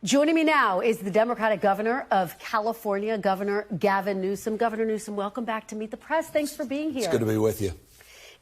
Joining me now is the Democratic governor of California, Governor Gavin Newsom. Governor Newsom, welcome back to Meet the Press. Thanks for being here. It's good to be with you.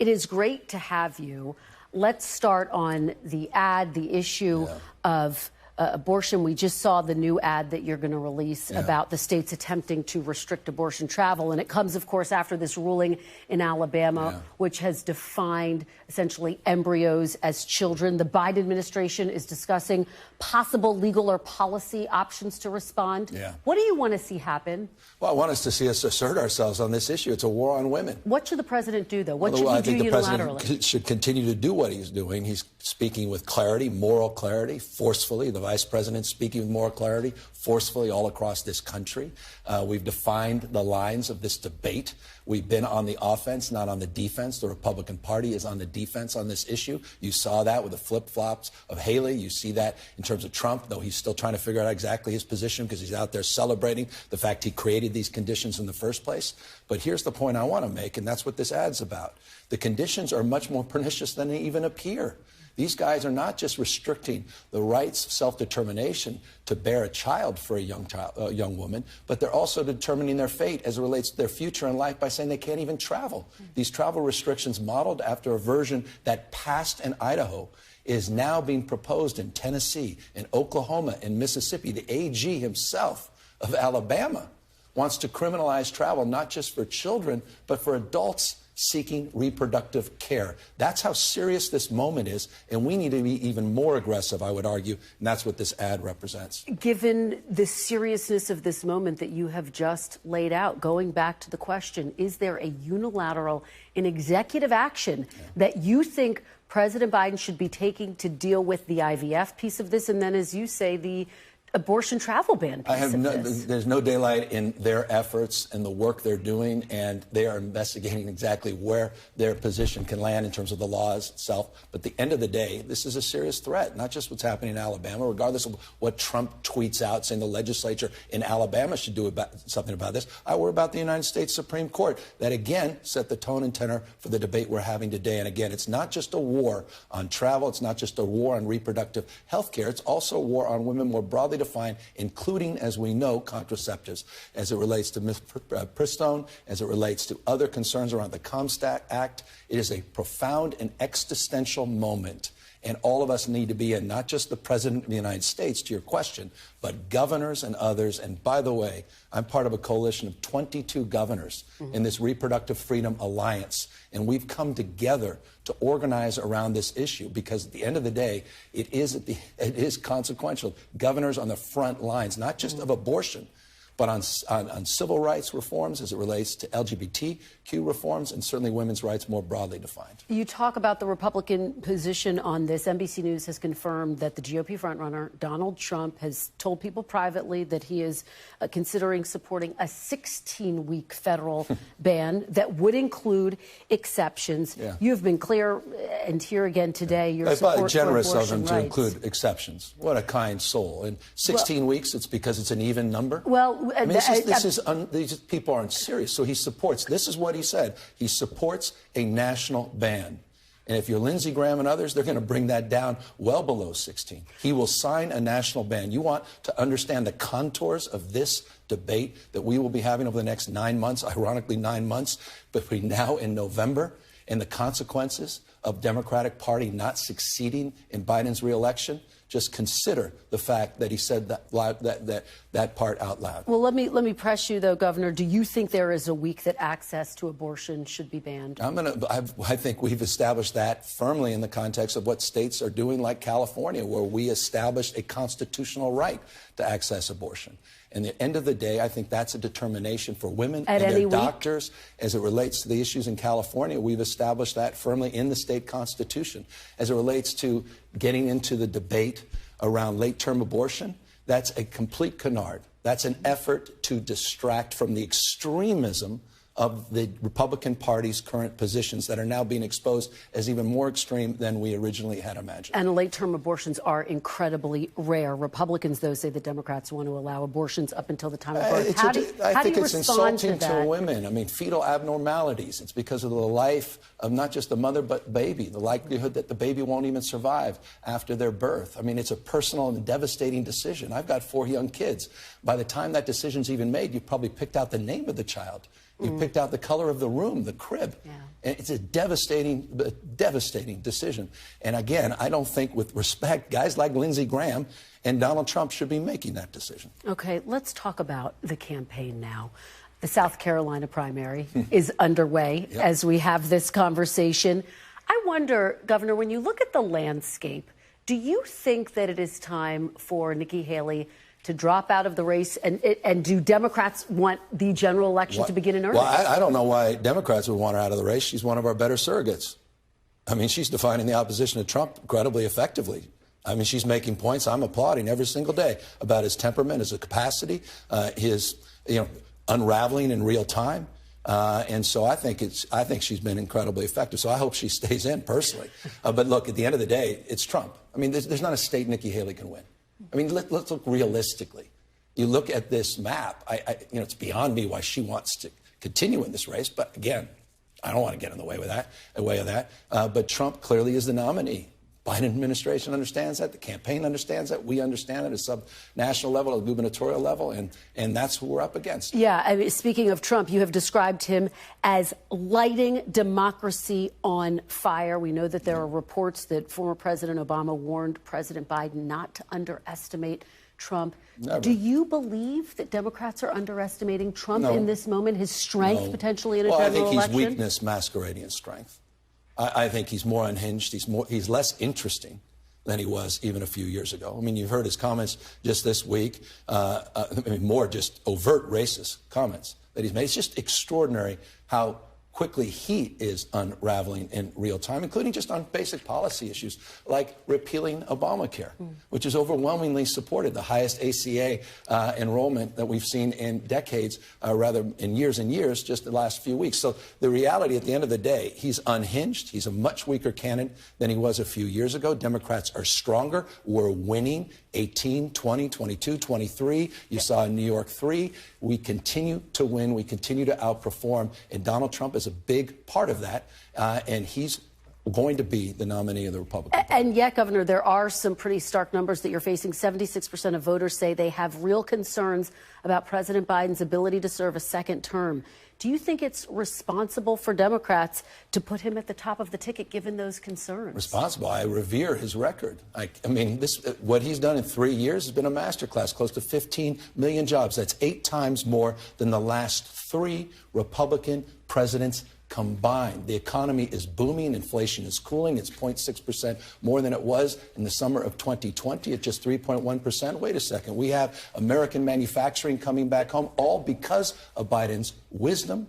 It is great to have you. Let's start on the ad, the issue of abortion. We just saw the new ad that you're going to release about the states attempting to restrict abortion travel. And it comes, of course, after this ruling in Alabama, which has defined essentially embryos as children. The Biden administration is discussing possible legal or policy options to respond. What do you want to see happen? Well, I want us to see us assert ourselves on this issue. It's a war on women. What should the president do, though? What should he do unilaterally? I think the president should continue to do what he's doing. He's speaking with clarity, moral clarity, forcefully. The vice president speaking with moral clarity, forcefully all across this country. We've defined the lines of this debate. We've been on the offense, not on the defense. The Republican Party is on the defense on this issue. You saw that with the flip-flops of Haley. You see that in terms of Trump, though he's still trying to figure out exactly his position because he's out there celebrating the fact he created these conditions in the first place. But here's the point I want to make, and that's what this ad's about. The conditions are much more pernicious than they even appear. These guys are not just restricting the rights of self-determination to bear a child for a young woman, but they're also determining their fate as it relates to their future in life by saying they can't even travel. These travel restrictions modeled after a version that passed in Idaho is now being proposed in Tennessee, in Oklahoma, in Mississippi. The AG himself of Alabama wants to criminalize travel not just for children, but for adults seeking reproductive care. That's how serious this moment is, and we need to be even more aggressive, I would argue, and that's what this ad represents. Given the seriousness of this moment that you have just laid out, going back to the question, is there a unilateral and executive action that you think President Biden should be taking to deal with the IVF piece of this, and then, as you say, the abortion travel ban piece of this? There's no daylight in their efforts and the work they're doing, and they are investigating exactly where their position can land in terms of the laws itself. But at the end of the day, this is a serious threat, not just what's happening in Alabama, regardless of what Trump tweets out saying the legislature in Alabama should do something about this. I worry about the United States Supreme Court that, again, set the tone and tenor for the debate we're having today. And again, it's not just a war on travel. It's not just a war on reproductive health care. It's also a war on women more broadly defined, including, as we know, contraceptives, as it relates to mifepristone, as it relates to other concerns around the Comstock Act. It is a profound and existential moment, and all of us need to be in, not just the President of the United States, to your question, but governors and others. And by the way, I'm part of a coalition of 22 governors in this Reproductive Freedom Alliance, and we've come together to organize around this issue because at the end of the day, it is consequential. Governors on the front lines, not just of abortion, but on civil rights reforms as it relates to LGBTQ reforms and certainly women's rights more broadly defined. You talk about the Republican position on this. NBC News has confirmed that the GOP frontrunner, Donald Trump, has told people privately that he is considering supporting a 16-week federal ban that would include exceptions. You've been clear, and here again today, your support for generous abortion of them rights. to include exceptions. What a kind soul. In 16 weeks, it's because it's an even number? Well, I mean, these people aren't serious. So he supports, this is what he said, he supports a national ban. And if you're Lindsey Graham and others, they're going to bring that down well below 16. He will sign a national ban. You want to understand the contours of this debate that we will be having over the next 9 months, ironically 9 months, between now and November, and the consequences of Democratic Party not succeeding in Biden's reelection. Just consider the fact that he said that part out loud. Well, let me press you, though, Governor. Do you think there is a week that access to abortion should be banned? I think we've established that firmly in the context of what states are doing, like California, where we established a constitutional right to access abortion. And at the end of the day, I think that's a determination for women and their doctors. As it relates to the issues in California, we've established that firmly in the state constitution. As it relates to getting into the debate around late-term abortion, that's a complete canard. That's an effort to distract from the extremism of the Republican Party's current positions that are now being exposed as even more extreme than we originally had imagined. And late-term abortions are incredibly rare. Republicans, though, say the Democrats want to allow abortions up until the time of birth. I think it's insulting to women. I mean, fetal abnormalities. It's because of the life of not just the mother but baby, the likelihood that the baby won't even survive after their birth. I mean, it's a personal and devastating decision. I've got 4 young kids. By the time that decision's even made, you've probably picked out the name of the child. You picked out the color of the room, the crib. Yeah. And it's a devastating decision. And again, I don't think, with respect, guys like Lindsey Graham and Donald Trump should be making that decision. Okay, let's talk about the campaign now. The South Carolina primary is underway as we have this conversation. I wonder, Governor, when you look at the landscape, do you think that it is time for Nikki Haley to drop out of the race? And do Democrats want the general election to begin in earnest? Well, I don't know why Democrats would want her out of the race. She's one of our better surrogates. I mean, she's defining the opposition to Trump incredibly effectively. I mean, she's making points I'm applauding every single day about his temperament, his capacity, his unraveling in real time. And so I think she's been incredibly effective. So I hope she stays in personally. But look, at the end of the day, it's Trump. I mean, there's not a state Nikki Haley can win. I mean, let's look realistically. You look at this map, it's beyond me why she wants to continue in this race. But again, I don't want to get in the way of that. But Trump clearly is the nominee. Biden administration understands that. The campaign understands that. We understand it at a sub-national level, at a gubernatorial level, and that's who we're up against. Yeah, I mean, speaking of Trump, you have described him as lighting democracy on fire. We know that there are reports that former President Obama warned President Biden not to underestimate Trump. Never. Do you believe that Democrats are underestimating Trump in this moment, his strength potentially in a general election? I think he's weakness masquerading as strength. I think he's more unhinged. He's less interesting than he was even a few years ago. I mean, you've heard his comments just this week. More just overt racist comments that he's made. It's just extraordinary how quickly he is unraveling in real time, including just on basic policy issues like repealing Obamacare, which is overwhelmingly supported, the highest ACA enrollment that we've seen in decades, rather in years and years, just the last few weeks. So the reality at the end of the day, he's unhinged. He's a much weaker candidate than he was a few years ago. Democrats are stronger. We're winning 18, 20, 22, 23. You saw in New York 3. We continue to win. We continue to outperform. And Donald Trump is a big part of that. And he's going to be the nominee of the Republican Party. And yet, Governor, there are some pretty stark numbers that you're facing. 76% of voters say they have real concerns about President Biden's ability to serve a second term. Do you think it's responsible for Democrats to put him at the top of the ticket, given those concerns? Responsible. I revere his record. I mean, what he's done in 3 years has been a masterclass, close to 15 million jobs. That's 8 times more than the last 3 Republican presidents combined. The economy is booming. Inflation is cooling. It's 0.6% more than it was in the summer of 2020 at just 3.1%. Wait a second. We have American manufacturing coming back home, all because of Biden's wisdom,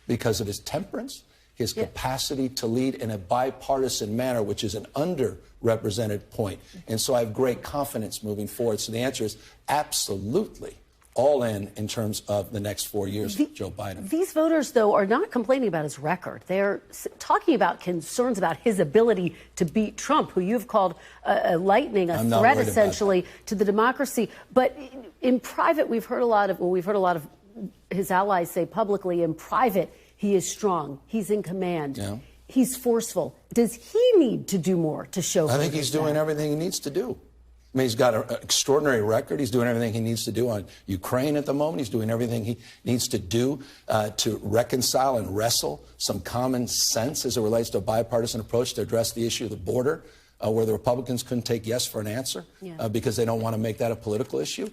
because of his temperance, his capacity to lead in a bipartisan manner, which is an underrepresented point. And so I have great confidence moving forward. So the answer is absolutely all in terms of the next 4 years of Joe Biden. These voters, though, are not complaining about his record. They're talking about concerns about his ability to beat Trump, who you've called a threat, essentially, to the democracy. But in private, we've heard a lot of his allies say publicly, in private, he is strong. He's in command. Yeah. He's forceful. Does he need to do more to show? I think he's doing everything he needs to do. I mean, he's got an extraordinary record. He's doing everything he needs to do on Ukraine at the moment. He's doing everything he needs to do to reconcile and wrestle some common sense as it relates to a bipartisan approach to address the issue of the border, where the Republicans couldn't take yes for an answer because they don't want to make that a political issue.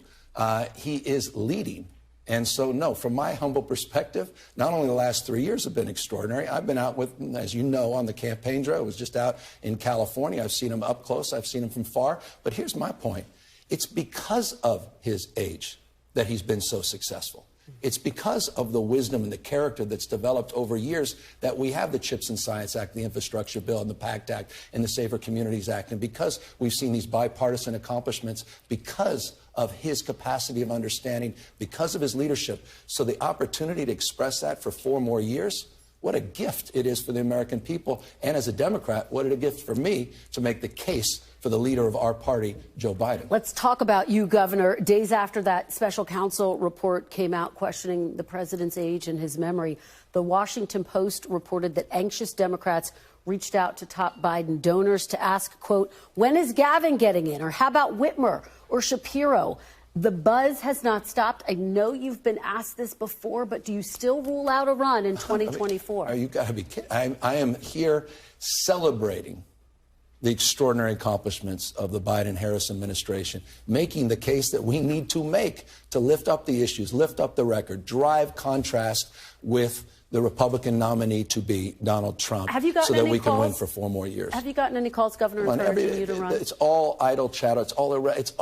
He is leading. And so, no, from my humble perspective, not only the last 3 years have been extraordinary. I've been out with, as you know, on the campaign trail. I was just out in California. I've seen him up close. I've seen him from far. But here's my point. It's because of his age that he's been so successful. It's because of the wisdom and the character that's developed over years that we have the CHIPS and Science Act, the Infrastructure Bill, and the PACT Act, and the Safer Communities Act. And because we've seen these bipartisan accomplishments, because of his capacity of understanding, because of his leadership. So the opportunity to express that for 4 more years, what a gift it is for the American people. And as a Democrat, what a gift for me to make the case for the leader of our party, Joe Biden. Let's talk about you, Governor. Days after that special counsel report came out questioning the president's age and his memory, the Washington Post reported that anxious Democrats reached out to top Biden donors to ask, quote, when is Gavin getting in? Or how about Whitmer or Shapiro? The buzz has not stopped. I know you've been asked this before, but do you still rule out a run in 2024? You got to be kidding. I am here celebrating the extraordinary accomplishments of the Biden-Harris administration, making the case that we need to make to lift up the issues, lift up the record, drive contrast with the Republican nominee to be Donald Trump, so that we can win for 4 more years. Have you gotten any calls, Governor, encouraging you to run? It's all idle chatter. It's all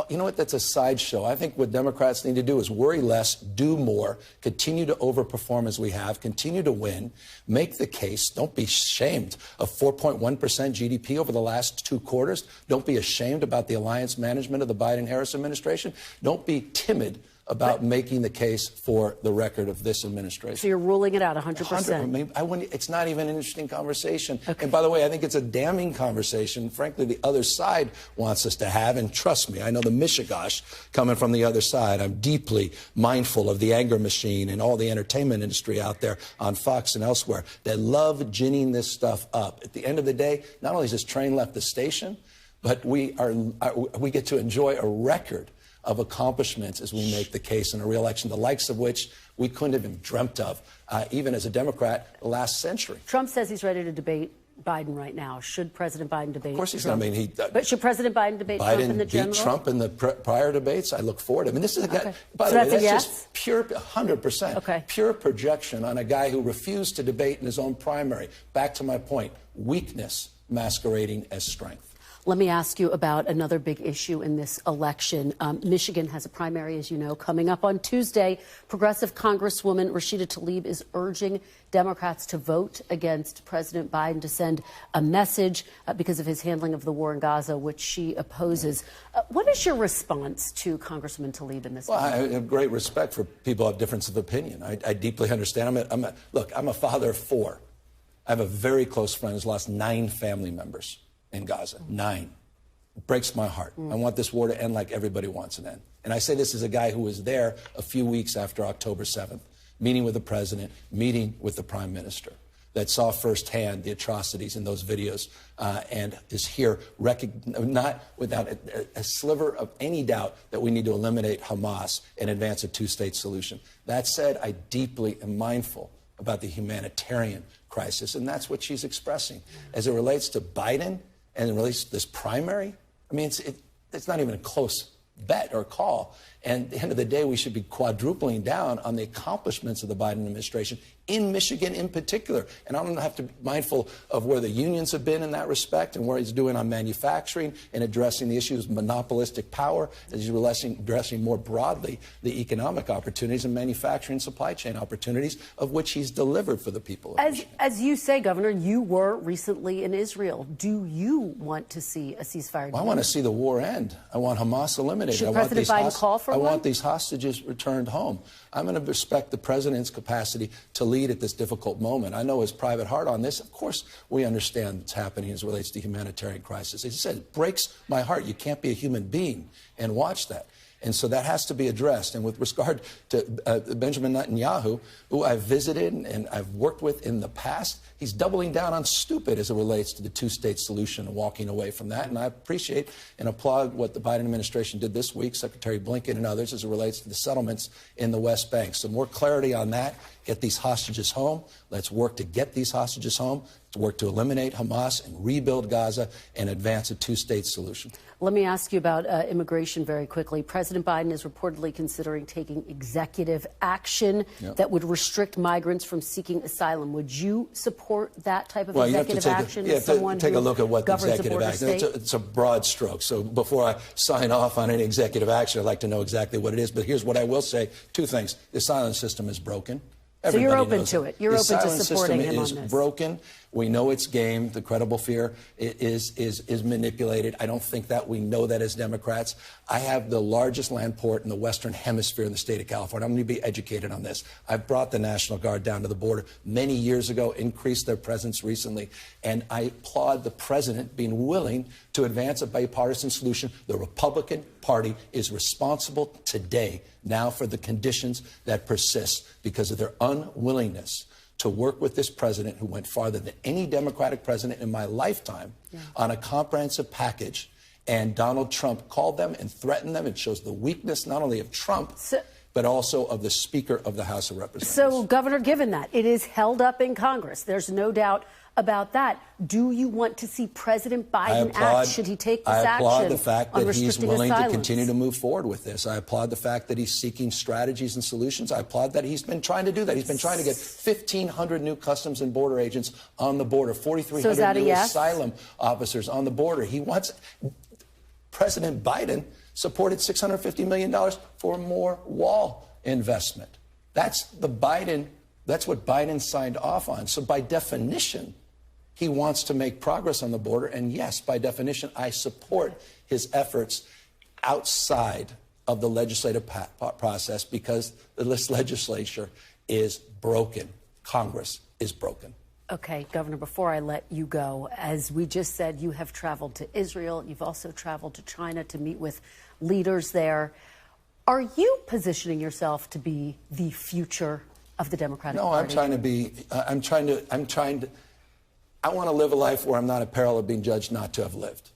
you know what? That's a sideshow. I think what Democrats need to do is worry less, do more, continue to overperform as we have, continue to win, make the case. Don't be ashamed of 4.1% GDP over the last 2 quarters. Don't be ashamed about the alliance management of the Biden-Harris administration. Don't be timid about making the case for the record of this administration. So you're ruling it out 100%? It's not even an interesting conversation. Okay. And by the way, I think it's a damning conversation, frankly, the other side wants us to have. And trust me, I know the mishigosh coming from the other side. I'm deeply mindful of the anger machine and all the entertainment industry out there on Fox and elsewhere that love ginning this stuff up. At the end of the day, not only has this train left the station, but we get to enjoy a record of accomplishments as we make the case in a reelection, the likes of which we couldn't have even dreamt of, even as a Democrat, the last century. Trump says he's ready to debate Biden right now. Should President Biden debate? Of course he's not. But should President Biden debate Trump in the general? Biden beat Trump in the prior debates. I look forward to it. I mean, this is a guy, by the way, that's just pure, 100%, pure projection on a guy who refused to debate in his own primary. Back to my point, weakness masquerading as strength. Let me ask you about another big issue in this election. Michigan has a primary, as you know, coming up on Tuesday. Progressive Congresswoman Rashida Tlaib is urging Democrats to vote against President Biden to send a message because of his handling of the war in Gaza, which she opposes. What is your response to Congresswoman Tlaib in this? Well, I have great respect for people who have difference of opinion. I deeply understand. Look, I'm a father of 4. I have a very close friend who's lost 9 family members in Gaza. 9. It breaks my heart. I want this war to end like everybody wants it to end. And I say this as a guy who was there a few weeks after October 7th, meeting with the president, meeting with the prime minister, that saw firsthand the atrocities in those videos and is here, not without a sliver of any doubt that we need to eliminate Hamas and advance a 2-state solution. That said, I deeply am mindful about the humanitarian crisis, and that's what she's expressing. As it relates to Biden, and it relates to this primary, I mean, it's not even a close bet or call. And at the end of the day, we should be quadrupling down on the accomplishments of the Biden administration, in Michigan in particular. And I don't have to be mindful of where the unions have been in that respect and where he's doing on manufacturing and addressing the issues of monopolistic power, as he's addressing more broadly the economic opportunities and manufacturing supply chain opportunities of which he's delivered for the people. As you say, Governor, you were recently in Israel. Do you want to see a ceasefire? Well, I want to see the war end. I want Hamas eliminated. Should President Biden call for one? I want these hostages returned home. I'm going to respect the president's capacity to lead at this difficult moment. I know his private heart on this. Of course, we understand what's happening as it relates to humanitarian crisis. As he said, it breaks my heart. You can't be a human being and watch that. And so that has to be addressed. And with regard to Benjamin Netanyahu, who I've visited and I've worked with in the past, he's doubling down on stupid as it relates to the 2-state solution and walking away from that. And I appreciate and applaud what the Biden administration did this week, Secretary Blinken and others, as it relates to the settlements in the West Bank. So more clarity on that. Get these hostages home. Let's work to get these hostages home. to work to eliminate Hamas and rebuild Gaza and advance a two-state solution. Let me ask you about immigration very quickly. President Biden is reportedly considering taking executive action that would restrict migrants from seeking asylum. Would you support that type of executive action? You have to take a look at what the executive action is. It's a broad stroke. So before I sign off on any executive action, I'd like to know exactly what it is. But here's what I will say. Two things. The asylum system is broken. So you're open to it. You're open to supporting him on this. The asylum system is broken. We know it's game. The credible fear is manipulated. I don't think that. We know that as Democrats. I have the largest land port in the Western Hemisphere in the state of California. I'm going to be educated on this. I've brought the National Guard down to the border many years ago, increased their presence recently, and I applaud the president being willing to advance a bipartisan solution. The Republican Party is responsible today, now, for the conditions that persist because of their unwillingness to work with this president who went farther than any Democratic president in my lifetime on a comprehensive package. And Donald Trump called them and threatened them. It shows the weakness not only of Trump, but also of the Speaker of the House of Representatives. So, Governor, given that it is held up in Congress, there's no doubt about that. Do you want to see President Biden act? Should he take this action? I applaud the fact that he's willing to continue to move forward with this. I applaud the fact that he's seeking strategies and solutions. I applaud that he's been trying to do that. He's been trying to get 1,500 new Customs and Border agents on the border, 4,300 new asylum officers on the border. He wants... President Biden supported $650 million for more wall investment. That's what Biden signed off on. So by definition, he wants to make progress on the border. And yes, by definition, I support his efforts outside of the legislative process because this legislature is broken. Congress is broken. Okay, Governor, before I let you go, as we just said, you have traveled to Israel. You've also traveled to China to meet with leaders there. Are you positioning yourself to be the future of the Democratic Party? No, I want to live a life where I'm not at peril of being judged not to have lived.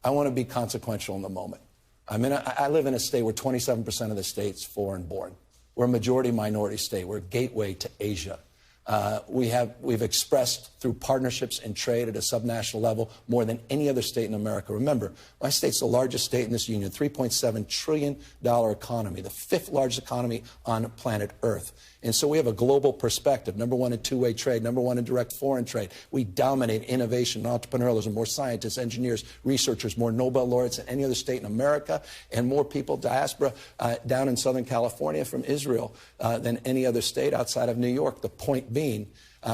I want to be consequential in the moment. I live in a state where 27% of the state's foreign born. We're a majority minority state. We're a gateway to Asia. We've expressed through partnerships and trade at a subnational level more than any other state in America. Remember, my state's the largest state in this union, $3.7 trillion economy, the fifth largest economy on planet Earth. And so we have a global perspective, number one in two-way trade, number one in direct foreign trade. We dominate innovation and entrepreneurialism, more scientists, engineers, researchers, more Nobel laureates than any other state in America, and more people, diaspora, down in Southern California from Israel than any other state outside of New York. The point being,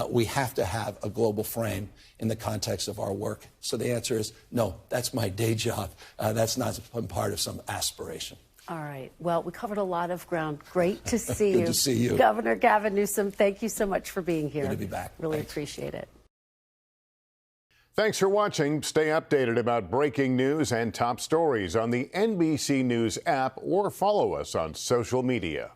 we have to have a global frame in the context of our work. So the answer is no, that's my day job. That's not part of some aspiration. All right. Well, we covered a lot of ground. Great to see you. Good to see you. Governor Gavin Newsom, thank you so much for being here. Good to be back. Really appreciate it. Thanks for watching. Stay updated about breaking news and top stories on the NBC News app or follow us on social media.